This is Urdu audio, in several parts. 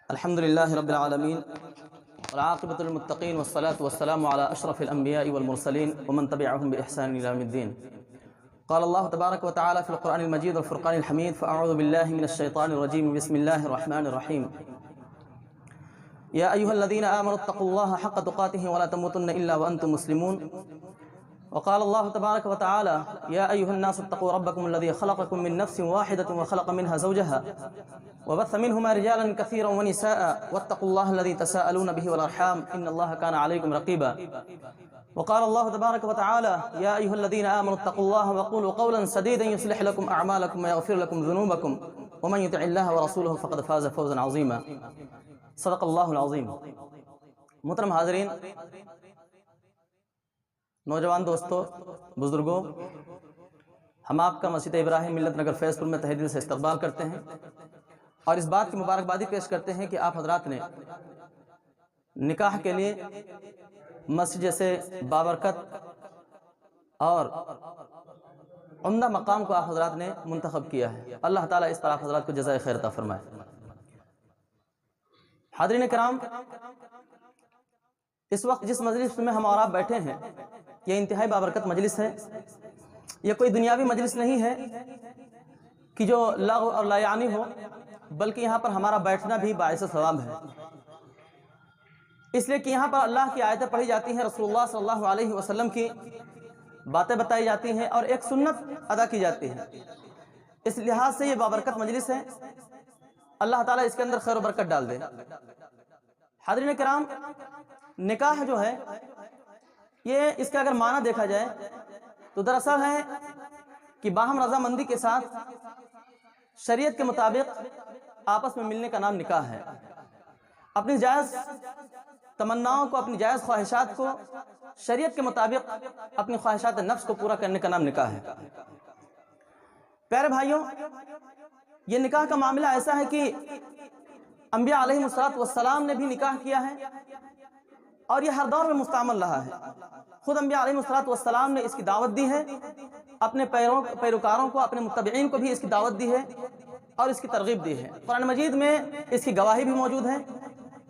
الحمد لله رب العالمين والعاقبة للمتقين والصلاة والسلام على أشرف الأنبياء والمرسلين ومن تبعهم بإحسان إلى يوم الدين. قال الله تبارك وتعالى في القرآن المجيد والفرقان الحميد: فأعوذ بالله من الشيطان الرجيم، بسم الله الرحمن الرحيم. يا أيها الذين آمنوا اتقوا الله حق تقاته ولا تموتن إلا وأنتم مسلمون. وقال الله تبارك وتعالى: يا أيها الناس اتقوا ربكم الذي خلقكم من نفس واحدة وخلق منها زوجها وبث منهما رجالا كثيرا ونساء واتقوا الله الذي تساءلون به والأرحام إن الله كان عليكم رقيبا. وقال الله تبارك وتعالى: يا أيها الذين آمنوا اتقوا الله وقولوا قولا سديدا يصلح لكم أعمالكم ويغفر لكم ذنوبكم ومن يطع الله ورسوله فقد فاز فوزا عظيما. صدق اللہ العظیم. محترم حاضرین، نوجوان دوستو، بزرگوں، ہم آپ کا مسجد ابراہیم ملت نگر فیض پور میں تہہ دل سے استقبال کرتے ہیں اور اس بات کی مبارکبادی پیش کرتے ہیں کہ آپ حضرات نے نکاح کے لیے مسجد جیسے بابرکت اور عمدہ مقام کو آپ حضرات نے منتخب کیا ہے. اللہ تعالیٰ اس پر آپ حضرات کو جزائے خیر عطا فرمائے. حاضرین کرام، اس وقت جس مجلس میں ہم اور آپ بیٹھے ہیں یہ انتہائی بابرکت مجلس ہے. یہ کوئی دنیاوی مجلس نہیں ہے کہ جو لغو اور لا یعنی ہو، بلکہ یہاں پر ہمارا بیٹھنا بھی باعث ثواب ہے. اس لیے کہ یہاں پر اللہ کی آیتیں پڑھی جاتی ہیں، رسول اللہ صلی اللہ علیہ وسلم کی باتیں بتائی جاتی ہیں اور ایک سنت ادا کی جاتی ہے. اس لحاظ سے یہ بابرکت مجلس ہے. اللہ تعالیٰ اس کے اندر خیر و برکت ڈال دے. حاضرین کرام، نکاح جو ہے یہ اس کا اگر معنی دیکھا جائے تو دراصل ہے کہ باہم رضامندی کے ساتھ شریعت کے مطابق آپس میں ملنے کا نام نکاح ہے. اپنی جائز تمناؤں کو، اپنی جائز خواہشات کو شریعت کے مطابق اپنی خواہشات نفس کو پورا کرنے کا نام نکاح ہے. پیارے بھائیوں، یہ نکاح کا معاملہ ایسا ہے کہ انبیاء علیہ السلام نے بھی نکاح کیا ہے اور یہ ہر دور میں مستعمل رہا ہے. خود انبیاء علیہ السلام نے اس کی دعوت دی ہے، اپنے پیروکاروں کو، اپنے متبعین کو بھی اس کی دعوت دی ہے اور اس کی ترغیب دی ہے. قرآن مجید میں اس کی گواہی بھی موجود ہے.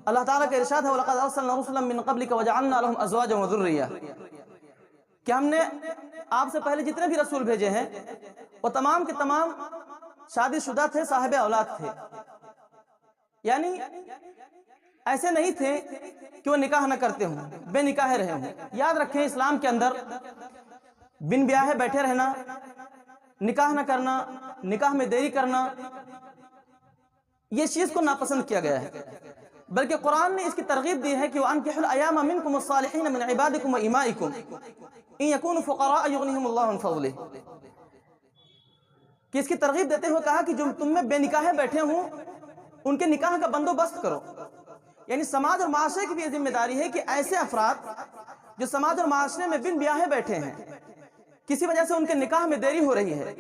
اللہ تعالیٰ کا ارشاد ہے: وَلَقَدْ أَرْسَلْنَا رُسُلًا مِّن قَبْلِكَ وَجَعَلْنَا لَهُمْ أَزْوَاجًا وَذُرِّيَّةً کہ ہم نے آپ سے پہلے جتنے بھی رسول بھیجے ہیں وہ تمام کے تمام شادی شدہ تھے، صاحب اولاد تھے. یعنی ایسے نہیں تھے کہ وہ نکاح نہ کرتے ہوں، بے نکاح رہے ہوں. یاد رکھیں، اسلام کے اندر بن بیاہے بیٹھے رہنا، نکاح نہ کرنا، نکاح میں دیری کرنا، یہ چیز کو ناپسند کیا گیا ہے. بلکہ قرآن نے اس کی ترغیب دی ہے کہ وَأَنكِحُوا الْأَيَامَ مِنكُمُ الصَّالِحِينَ مِنْ عِبَادِكُمْ وَإِمَائِكُمْ إِن يَكُونُوا فُقَرَاءَ يُغْنِهِمُ اللَّهُ مِن فَضْلِهِ کہ اس کی ترغیب دیتے ہوئے کہا کہ جو تم میں بے نکاح بیٹھے ہوں ان کے نکاح کا بندوبست کرو. یعنی سماج اور معاشرے کی بھی یہ ذمہ داری ہے کہ ایسے افراد جو سماج اور معاشرے میں بن بیاہے بیٹھے ہیں، کسی وجہ سے ان کے نکاح میں دیری ہو رہی ہے،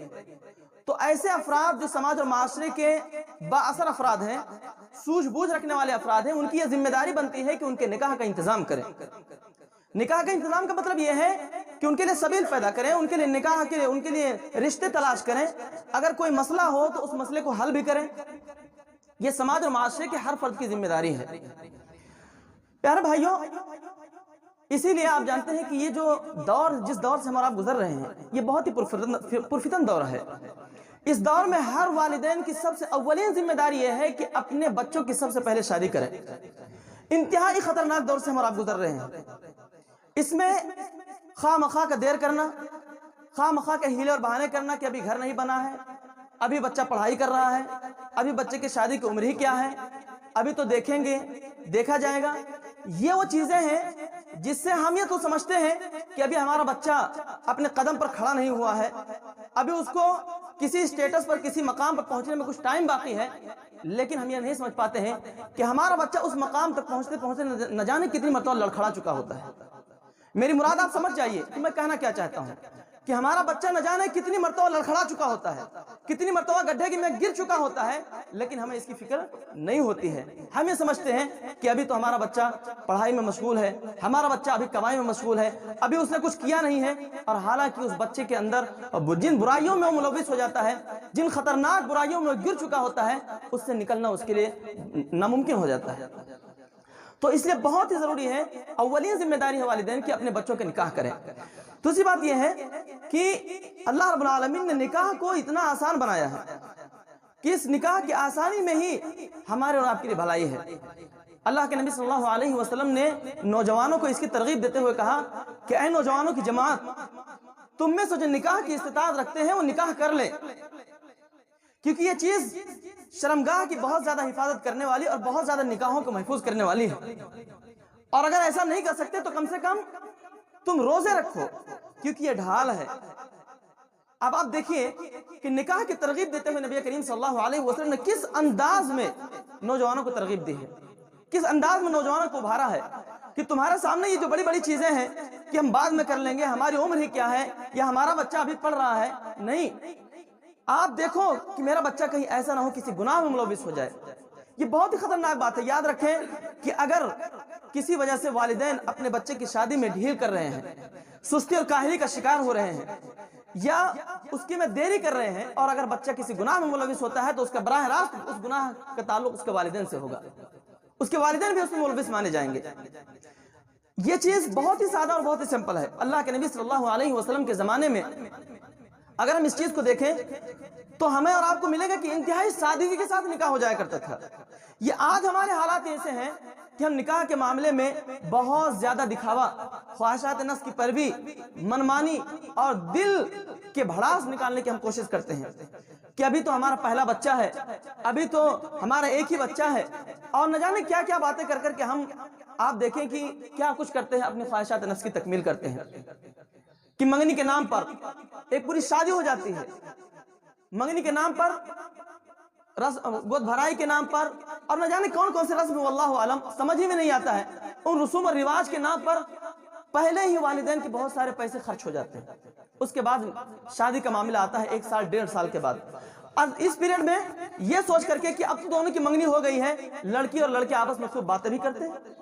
تو ایسے افراد جو سماج اور معاشرے کے با اثر افراد ہیں، سوجھ بوجھ رکھنے والے افراد ہیں، ان کی یہ ذمہ داری بنتی ہے کہ ان کے نکاح کا انتظام کریں. نکاح کا انتظام کا مطلب یہ ہے کہ ان کے لیے سبیل پیدا کریں، ان کے لیے نکاح کے لیے، ان کے لیے رشتے تلاش کریں. اگر کوئی مسئلہ ہو تو اس مسئلے کو حل بھی کریں. یہ سماج اور معاشرے کے ہر فرد کی ذمہ داری ہے. پیارے بھائیوں، اسی لیے آپ جانتے ہیں کہ یہ جو دور، جس دور سے ہمارا آپ گزر رہے ہیں، یہ بہت ہی پرفتن دور ہے. اس دور میں ہر والدین کی سب سے اولین ذمہ داری یہ ہے کہ اپنے بچوں کی سب سے پہلے شادی کریں. انتہائی خطرناک دور سے ہمارا آپ گزر رہے ہیں. اس میں خواہ مخواہ کا دیر کرنا، خواہ مخواہ کے ہیلے اور بہانے کرنا کہ ابھی گھر نہیں بنا ہے، ابھی بچہ پڑھائی کر رہا ہے، ابھی بچے کی شادی کی عمر ہی کیا ہے، ابھی تو دیکھیں گے، دیکھا جائے گا. یہ وہ چیزیں ہیں جس سے ہم یہ تو سمجھتے ہیں کہ ابھی ہمارا بچہ اپنے قدم پر کھڑا نہیں ہوا ہے، ابھی اس کو کسی سٹیٹس پر، کسی مقام پر پہنچنے میں کچھ ٹائم باقی ہے. لیکن ہم یہ نہیں سمجھ پاتے ہیں کہ ہمارا بچہ اس مقام تک پہنچتے پہنچتے نہ جانے کتنی مرتبہ لڑکھڑا چکا ہوتا ہے. میری مراد آپ سمجھ جائیے کہ میں کہنا کیا چاہتا ہوں کہ ہمارا بچہ نہ جانے کتنی مرتبہ لڑکھڑا چکا ہوتا ہے، کتنی مرتبہ گڈھے میں گر چکا ہوتا ہے، لیکن ہمیں اس کی فکر نہیں ہوتی ہے۔ ہم یہ سمجھتے ہیں کہ ابھی تو ہمارا بچہ پڑھائی میں مشغول ہے، ہمارا بچہ ابھی کمائی میں مشغول ہے، ابھی اس نے کچھ کیا نہیں ہے، اور حالانکہ اس بچے کے اندر جن برائیوں میں وہ ملوث ہو جاتا ہے، جن خطرناک برائیوں میں گر چکا ہوتا ہے، اس سے نکلنا اس کے لیے ناممکن ہو جاتا ہے۔ تو اس لیے بہت ہی ضروری ہے، اولین ذمہ داری ہے والدین کی اپنے بچوں کے نکاح کریں۔ دوسری بات یہ ہے کہ اللہ رب العالمین نے نکاح کو اتنا آسان بنایا ہے کہ اس نکاح کی آسانی میں ہی ہمارے اور آپ کے لیے بھلائی ہے۔ اللہ کے نبی صلی اللہ علیہ وسلم نے نوجوانوں کو اس کی ترغیب دیتے ہوئے کہا کہ اے نوجوانوں کی جماعت، تم میں سے جو نکاح کی استطاعت رکھتے ہیں وہ نکاح کر لیں، کیونکہ یہ چیز شرمگاہ کی بہت زیادہ حفاظت کرنے والی اور بہت زیادہ نکاحوں کو محفوظ کرنے والی ہے۔ اور اگر ایسا نہیں کر سکتے تو کم سے کم تم روزے رکھو، کیونکہ یہ ڈھال ہے۔ اب آپ دیکھیے کہ نکاح کی ترغیب دیتے ہوئے نبی کریم صلی اللہ علیہ وسلم نے کس انداز میں نوجوانوں کو ترغیب دی ہے، کس انداز میں نوجوانوں کو ابھارا ہے کہ تمہارے سامنے یہ جو بڑی بڑی چیزیں ہیں کہ ہم بعد میں کر لیں گے، ہماری عمر ہی کیا ہے، یا ہمارا بچہ ابھی پڑھ رہا ہے، نہیں، آپ دیکھو کہ میرا بچہ کہیں ایسا نہ ہو کسی گناہ میں ملوث ہو جائے۔ یہ بہت ہی خطرناک بات ہے۔ یاد رکھیں کہ اگر کسی وجہ سے والدین اپنے بچے کی شادی میں ڈھیل کر رہے ہیں، سستی اور کاہلی کا شکار ہو رہے ہیں، یا اس کی میں دیری کر رہے ہیں، اور اگر بچہ کسی گناہ میں ملوث ہوتا ہے تو اس کا براہ راست اس گناہ کا تعلق اس کے والدین سے ہوگا، اس کے والدین بھی اس میں ملوث مانے جائیں گے۔ یہ چیز بہت ہی سادہ اور بہت ہی سمپل ہے۔ اللہ کے نبی صلی اللہ علیہ وسلم کے زمانے میں اگر ہم اس چیز کو دیکھیں تو ہمیں اور آپ کو ملے گا کہ انتہائی سادگی کے ساتھ نکاح ہو جایا کرتا تھا۔ یہ آج ہمارے حالات ایسے ہیں کہ ہم نکاح کے معاملے میں بہت زیادہ دکھاوا، خواہشات نفس کی پیروی، منمانی اور دل کے بھڑاس نکالنے کی ہم کوشش کرتے ہیں کہ ابھی تو ہمارا پہلا بچہ ہے، ابھی تو ہمارا ایک ہی بچہ ہے، اور نہ جانے کیا کیا باتیں کر کر کے ہم، آپ دیکھیں کہ کیا کچھ کرتے ہیں، اپنی خواہشات نفس کی تکمیل کرتے ہیں کہ منگنی کے نام پر ایک پوری شادی ہو جاتی ہے، منگنی کے نام پر، گود بھرائی کے نام پر، اور نہ جانے کون کون سے رسم، واللہ عالم سمجھ ہی میں نہیں آتا ہے۔ ان رسوم اور رواج کے نام پر پہلے ہی والدین کے بہت سارے پیسے خرچ ہو جاتے ہیں، اس کے بعد شادی کا معاملہ آتا ہے 1 سال 1.5 سال کے بعد، اور اس پیریڈ میں یہ سوچ کر کے کہ اب تو دونوں کی منگنی ہو گئی ہے، لڑکی اور لڑکے آپس میں خوب باتیں بھی کرتے ہیں،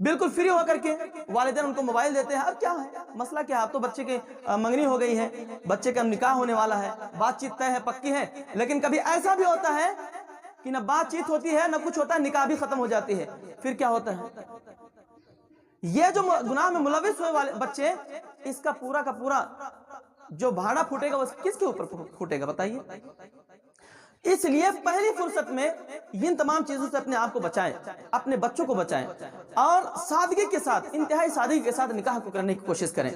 بالکل فری ہو کر کے والدین ان کو موبائل دیتے ہیں۔ اب کیا ہے مسئلہ، کیا ہے، اب تو بچے کی منگنی ہو گئی ہے، بچے کا نکاح ہونے والا ہے، بات چیت طے ہے، پکی ہے، لیکن کبھی ایسا بھی ہوتا ہے کہ نہ بات چیت ہوتی ہے، نہ کچھ ہوتا ہے، نکاح بھی ختم ہو جاتی ہے۔ پھر کیا ہوتا ہے، یہ جو گناہ میں ملوث ہوئے والے بچے، اس کا پورا جو بھاڑا پھوٹے گا وہ کس کے اوپر پھوٹے گا بتائیے؟ اس لیے پہلی فرصت میں ان تمام چیزوں سے اپنے آپ کو بچائیں، اپنے بچوں کو بچائیں، اور سادگی کے ساتھ، انتہائی سادگی کے ساتھ نکاح کو کرنے کی کوشش کریں۔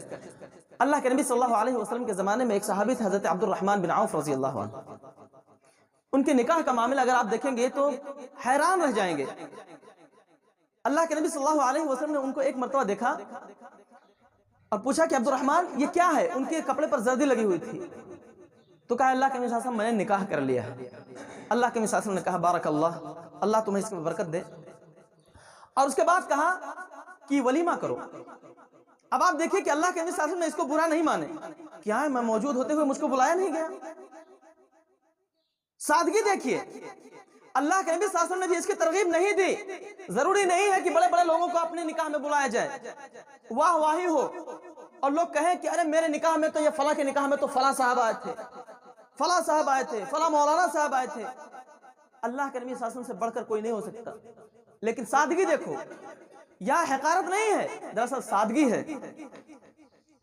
اللہ کے نبی صلی اللہ علیہ وسلم کے زمانے میں ایک صحابی تھے حضرت عبد الرحمن بن عوف رضی اللہ عنہ۔ ان کے نکاح کا معاملہ اگر آپ دیکھیں گے تو حیران رہ جائیں گے۔ اللہ کے نبی صلی اللہ علیہ وسلم نے ان کو ایک مرتبہ دیکھا اور پوچھا کہ عبد الرحمن یہ کیا ہے؟ ان کے کپڑے پر زردی لگی ہوئی تھی، تو کہا اللہ کے نبی صلی اللہ علیہ وسلم میں نے نکاح کر لیا ہے۔ اللہ کے نبی صلی اللہ علیہ وسلم نے کہا بارک اللہ، اللہ تمہیں اس میں برکت دے، اور اس کے بعد کہا کہ ولیمہ کرو۔ اب آپ دیکھیں کہ اللہ کے نبی صلی اللہ علیہ وسلم نے اس کو برا نہیں مانے، کیا ہے میں موجود ہوتے ہوئے مجھ کو بلایا نہیں گیا؟ سادگی دیکھیے، اللہ کے نبی صلی اللہ علیہ وسلم نے بھی اس کی ترغیب نہیں دی۔ ضروری نہیں ہے کہ بڑے بڑے لوگوں کو اپنے نکاح میں بلایا جائے، واہ واہی ہو اور لوگ کہیں کہ ارے میرے نکاح میں تو، یا فلاں کے نکاح میں تو فلاں صاحب آئے تھے، فلاں صاحب آئے تھے، فلاں مولانا صاحب آئے تھے۔ اللہ کے نبی صلی اللہ علیہ وسلم سے بڑھ کر کوئی نہیں ہو سکتا، لیکن سادگی دیکھو، یہ حقارت نہیں ہے، دراصل سادگی ہے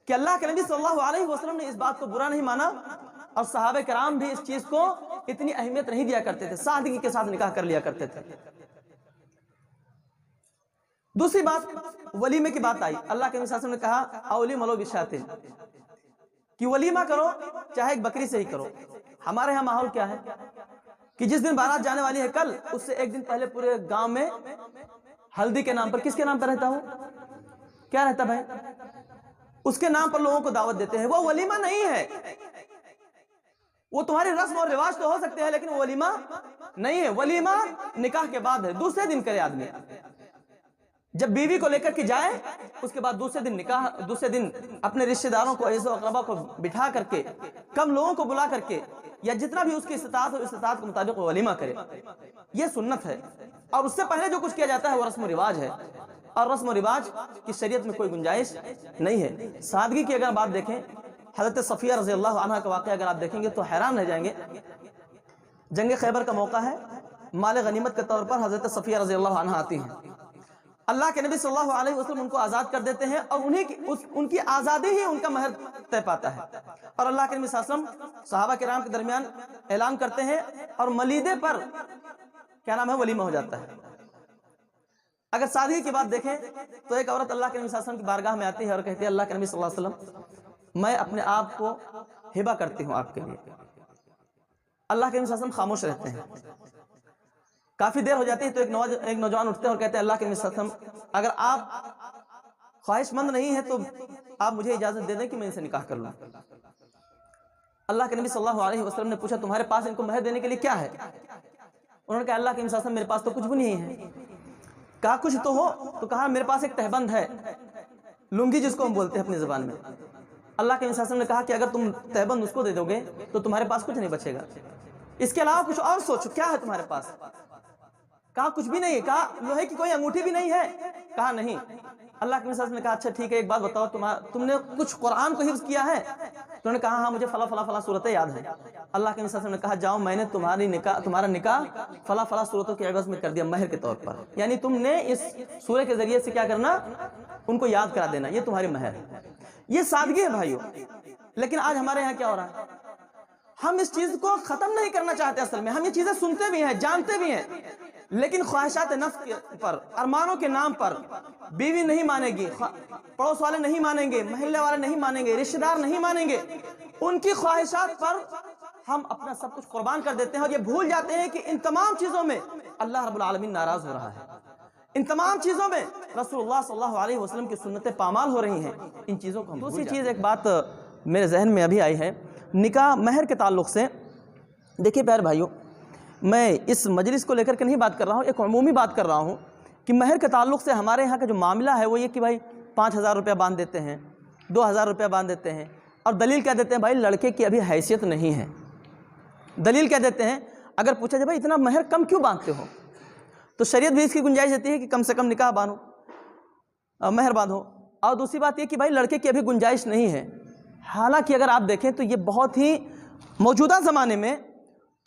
کہ اللہ کے نبی صلی اللہ علیہ وسلم نے اس بات کو برا نہیں مانا، اور صحابہ کرام بھی اس چیز کو اتنی اہمیت نہیں دیا کرتے تھے، سادگی کے ساتھ نکاح کر لیا کرتے تھے۔ دوسری بات ولیمے کی بات آئی، اللہ کے نبی صلی اللہ علیہ وسلم نے کہا اولیموا ولو بشاۃ، کہ ولیمہ کرو چاہے ایک بکری سے ہی کرو۔ ہمارے ہاں ماحول کیا ہے کہ جس دن بارات جانے والی ہے کل، اس سے ایک دن پہلے پورے گاؤں میں ہلدی کے نام پر، کس کے نام پر رہتا ہو، کیا رہتا بھائی، اس کے نام پر لوگوں کو دعوت دیتے ہیں۔ وہ ولیمہ نہیں ہے، وہ تمہاری رسم اور رواج تو ہو سکتے ہیں، لیکن وہ ولیمہ نہیں ہے۔ ولیمہ نکاح کے بعد ہے، دوسرے دن کرے آدمی۔ جب بیوی کو لے کر کے جائے اس کے بعد دوسرے دن اپنے رشتہ داروں کو عزیز و اقربا کو بٹھا کر کے کم لوگوں کو بلا کر کے یا جتنا بھی اس کی استطاعت ہو استطاعت کے مطابق ولیمہ کرے. یہ سنت ہے. اور اس سے پہلے جو کچھ کیا جاتا ہے وہ رسم و رواج ہے, اور رسم و رواج کی شریعت میں کوئی گنجائش نہیں ہے. سادگی کی اگر بات دیکھیں, حضرت صفیہ رضی اللہ عنہ کا واقعہ اگر آپ دیکھیں گے تو حیران رہ جائیں گے. جنگ خیبر کا موقع ہے, مال غنیمت کے طور پر حضرت صفیہ رضی اللہ عنہ آتی ہیں. اللہ کے نبی صلی اللہ علیہ وسلم ان کو آزاد کر دیتے ہیں, اور ان کی آزادی ہی ان کا مہر طے پاتا ہے. اور اللہ کے نبی صلی اللہ علیہ وسلم صحابہ کرام کے درمیان اعلان کرتے ہیں, اور ملیدے پر کیا نام ہے ولیمہ ہو جاتا ہے. اگر سادگی کی بات دیکھیں تو ایک عورت اللہ کے نبی صلی اللہ علیہ وسلم کی بارگاہ میں آتی ہے اور کہتی ہے, اللہ کے نبی صلی اللہ علیہ وسلم میں اپنے آپ کو ہبہ کرتی ہوں آپ کے لیے. اللہ کے نبی صلی اللہ علیہ وسلم خاموش رہتے ہیں. کافی دیر ہو جاتی ہے تو ایک نوجوان اٹھتے ہیں اور کہتے ہیں, اللہ کے نبی صلی اللہ علیہ وسلم اگر آپ خواہش مند نہیں ہیں تو آپ مجھے اجازت دے دیں کہ میں ان سے نکاح کر لوں. اللہ کے نبی صلی اللہ علیہ وسلم نے پوچھا, تمہارے پاس ان کو مہر دینے کے لیے کیا ہے؟ انہوں نے کہا, اللہ کے نبی صلی اللہ علیہ وسلم میرے پاس تو کچھ بھی نہیں ہے. کہا کچھ تو ہو؟ تو کہا میرے پاس ایک تہبند ہے, لنگی جس کو ہم بولتے ہیں اپنی زبان میں. اللہ کے نبی صلی اللہ علیہ وسلم نے کہا کہ اگر تم تہبند اس کو دے دو گے تو تمہارے پاس کچھ نہیں بچے گا, اس کے علاوہ کچھ اور سوچو کیا ہے تمہارے پاس. کہا کچھ بھی نہیں ہے. کہا لوہے کی کوئی انگوٹھی بھی نہیں ہے؟ کہا نہیں. اللہ کے نبی صلی اللہ علیہ وسلم نے کہا اچھا ٹھیک ہے, ایک بات بتاؤ, تم نے کچھ قرآن کو حفظ کیا ہے؟ تو انہوں نے کہا ہاں مجھے فلاں فلاں فلاں صورتیں یاد ہیں. اللہ کے نبی صلی اللہ علیہ وسلم نے کہا جاؤ, میں نے تمہارا نکاح فلاں فلاں صورتوں کے عوض میں کر دیا مہر کے طور پر. یعنی تم نے اس سورہ کے ذریعے سے کیا کرنا, ان کو یاد کرا دینا, یہ تمہاری مہر ہے. یہ سادگی ہے بھائیو. لیکن آج ہمارے یہاں کیا ہو رہا ہے, ہم اس چیز کو ختم نہیں کرنا چاہتے. اصل میں ہم یہ چیزیں سنتے بھی ہیں, جانتے بھی ہیں, لیکن خواہشات نفس پر, ارمانوں کے نام پر بیوی نہیں مانے گی, پڑوس والے نہیں مانیں گے, محلے والے نہیں مانیں گے, رشتہ دار نہیں مانیں گے, ان کی خواہشات پر ہم اپنا سب کچھ قربان کر دیتے ہیں, اور یہ بھول جاتے ہیں کہ ان تمام چیزوں میں اللہ رب العالمین ناراض ہو رہا ہے. ان تمام چیزوں میں رسول اللہ صلی اللہ علیہ وسلم کی سنتیں پامال ہو رہی ہیں. ان چیزوں کو ہم دوسری چیز ایک بات میرے ذہن میں ابھی آئی ہے نکاح مہر کے تعلق سے. دیکھیے پیارے بھائیوں, میں اس مجلس کو لے کر کے نہیں بات کر رہا ہوں, ایک عمومی بات کر رہا ہوں کہ مہر کے تعلق سے ہمارے یہاں کا جو معاملہ ہے وہ یہ کہ بھائی 5,000 روپیہ باندھ دیتے ہیں, 2,000 روپیہ باندھ دیتے ہیں, اور دلیل کیا دیتے ہیں, بھائی لڑکے کی ابھی حیثیت نہیں ہے. دلیل کیا دیتے ہیں, اگر پوچھا جائے بھائی اتنا مہر کم کیوں باندھتے ہو, تو شریعت بھی اس کی گنجائش دیتی ہے کہ کم سے کم نکاح باندھو, مہر باندھو. اور دوسری بات یہ کہ بھائی لڑکے کی ابھی گنجائش نہیں ہے. حالانکہ اگر آپ دیکھیں تو یہ بہت ہی موجودہ زمانے میں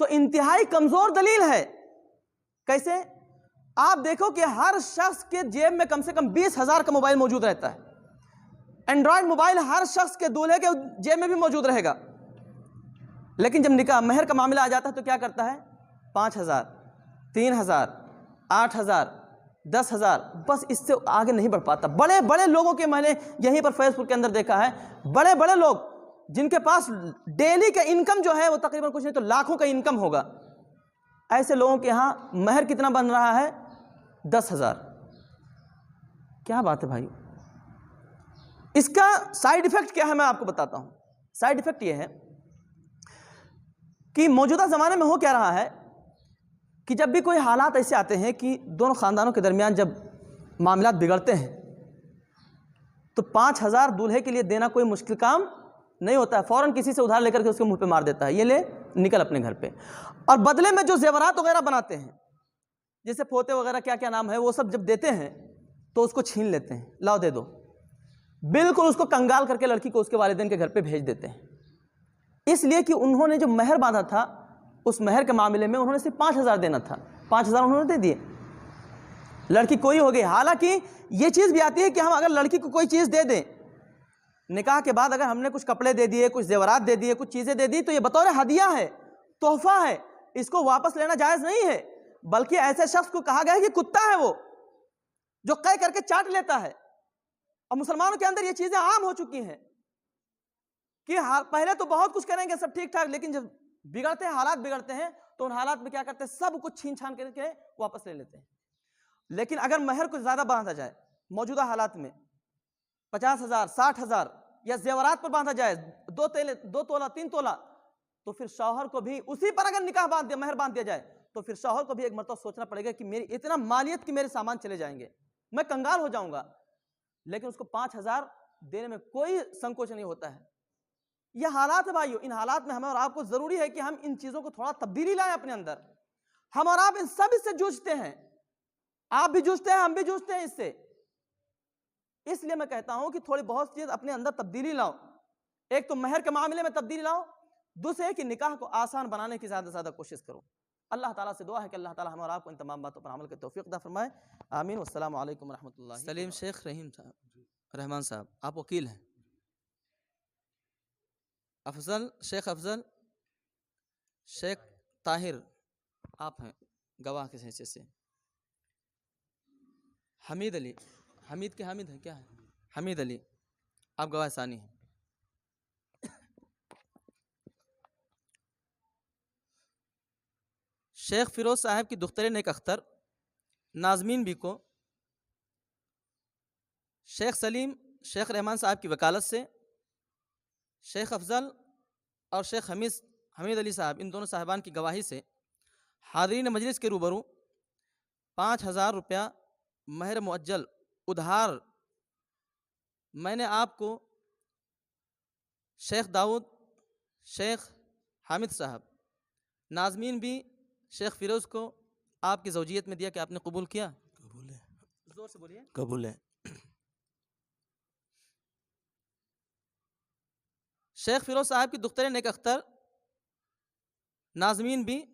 تو انتہائی کمزور دلیل ہے. کیسے؟ آپ دیکھو کہ ہر شخص کے جیب میں کم سے کم 20,000 کا موبائل موجود رہتا ہے. اینڈرائڈ موبائل ہر شخص کے دولہے کے جیب میں بھی موجود رہے گا. لیکن جب نکاح مہر کا معاملہ آ جاتا ہے تو کیا کرتا ہے, 5,000, 3,000, 8,000, 10,000, بس اس سے آگے نہیں بڑھ پاتا. بڑے بڑے لوگوں کے, میں نے یہیں پر فیس بک کے اندر دیکھا ہے, بڑے بڑے لوگ جن کے پاس ڈیلی کا انکم جو ہے وہ تقریباً کچھ نہیں تو لاکھوں کا انکم ہوگا, ایسے لوگوں کے ہاں مہر کتنا بن رہا ہے, 10,000. کیا بات ہے بھائی. اس کا سائیڈ ایفیکٹ کیا ہے میں آپ کو بتاتا ہوں. سائیڈ ایفیکٹ یہ ہے کہ موجودہ زمانے میں ہو کیا رہا ہے کہ جب بھی کوئی حالات ایسے آتے ہیں کہ دونوں خاندانوں کے درمیان جب معاملات بگڑتے ہیں تو 5,000 دولہے کے لیے دینا کوئی مشکل کام نہیں ہوتا ہے. فوراً کسی سے ادھار لے کر کے اس کے منہ پہ مار دیتا ہے, یہ لے نکل اپنے گھر پہ. اور بدلے میں جو زیورات وغیرہ بناتے ہیں, جیسے پوتے وغیرہ کیا کیا نام ہے, وہ سب جب دیتے ہیں تو اس کو چھین لیتے ہیں, لاؤ دے دو, بالکل اس کو کنگال کر کے لڑکی کو اس کے والدین کے گھر پہ بھیج دیتے ہیں. اس لیے کہ انہوں نے جو مہر باندھا تھا اس مہر کے معاملے میں انہوں نے صرف 5,000 دینا تھا, 5,000 انہوں نے دے دیے, لڑکی کوئی ہو گئی. حالانکہ یہ چیز بھی آتی ہے کہ ہم اگر لڑکی کو کوئی چیز دے دیں, نکاح کے بعد اگر ہم نے کچھ کپڑے دے دیے, کچھ زیورات دے دیے, کچھ چیزیں دے دی, تو یہ بطور ہدیہ ہے, تحفہ ہے, اس کو واپس لینا جائز نہیں ہے. بلکہ ایسے شخص کو کہا گیا ہے کہ کتا ہے وہ جو قے کر کے چاٹ لیتا ہے. اور مسلمانوں کے اندر یہ چیزیں عام ہو چکی ہیں کہ پہلے تو بہت کچھ کریں گے سب ٹھیک ٹھاک, لیکن جب بگڑتے ہیں, حالات بگڑتے ہیں, تو ان حالات میں کیا کرتے ہیں, سب کچھ چھین چھان کر کے واپس لے لیتے ہیں. لیکن اگر مہر کچھ زیادہ باندھا جائے موجودہ حالات میں 50,000, 60,000, یا زیورات پر باندھا جائے 2 تولہ 3 تولہ, تو پھر شوہر کو بھی اسی پر اگر نکاح باندھ دیا, مہر باندھ دیا جائے, تو پھر شوہر کو بھی ایک مرتبہ سوچنا پڑے گا کہ میری اتنا مالیت کی میرے سامان چلے جائیں گے. میں کنگال ہو جاؤں گا، لیکن اس کو 5,000 دینے میں کوئی سنکوچ نہیں ہوتا ہے۔ یہ حالات ہے بھائیو، ان حالات میں ہمیں اور آپ کو ضروری ہے کہ ہم ان چیزوں کو تھوڑا تبدیلی لائیں اپنے اندر۔ ہم اور آپ ان سب اس سے جوجھتے ہیں، آپ بھی جوجھتے ہیں، ہم بھی جوجھتے ہیں اس سے۔ اس لیے میں کہتا ہوں کہ تھوڑی بہت چیز اپنے اندر تبدیلی لاؤ۔ ایک تو مہر کے معاملے میں تبدیلی لاؤ، دوسرے کہ نکاح کو آسان بنانے کی زیادہ سے زیادہ کوشش کرو۔ اللہ تعالیٰ سے دعا ہے کہ اللہ تعالیٰ ہم اور آپ کو ان تمام باتوں پر عمل کی توفیق عطا فرمائے، آمین۔ والسلام علیکم ورحمۃ اللہ۔ سلیم شیخ رحمان صاحب، آپ وکیل ہیں۔ شیخ افضل شیخ طاہر آپ ہیں گواہ کے حیثیت سے۔ حمید علی، حمید کے حامد ہیں کیا ہے؟ حمید علی آپ گواہ ثانی ہیں۔ شیخ فیروز صاحب کی دختر نیک اختر نازمین بی کو شیخ سلیم شیخ رحمان صاحب کی وکالت سے شیخ افضل اور شیخ حمید علی صاحب ان دونوں صاحبان کی گواہی سے حاضرین مجلس کے روبرو 5,000 روپیہ مہر مؤجل ادھار میں نے آپ کو شیخ داؤد شیخ حامد صاحب نازمین بھی شیخ فیروز کو آپ کی زوجیت میں دیا کہ آپ نے قبول کیا؟ قبول ہے، زور سے بولیے۔ قبول ہے۔ شیخ فیروز صاحب کی دختر نیک اختر نازمین بھی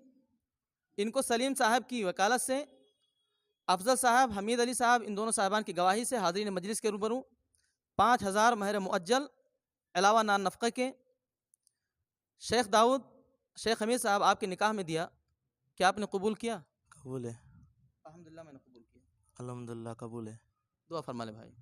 ان کو سلیم صاحب کی وکالت سے افضل صاحب حمید علی صاحب ان دونوں صاحبان کی گواہی سے حاضرین مجلس کے روبرو 5,000 مہر مؤجل علاوہ نان نفقہ کے شیخ داؤد شیخ حمید صاحب آپ کے نکاح میں دیا کہ آپ نے قبول کیا؟ قبول ہے، الحمدللہ میں نے قبول کیا۔ الحمدللہ قبول ہے۔ دعا فرما لے بھائی۔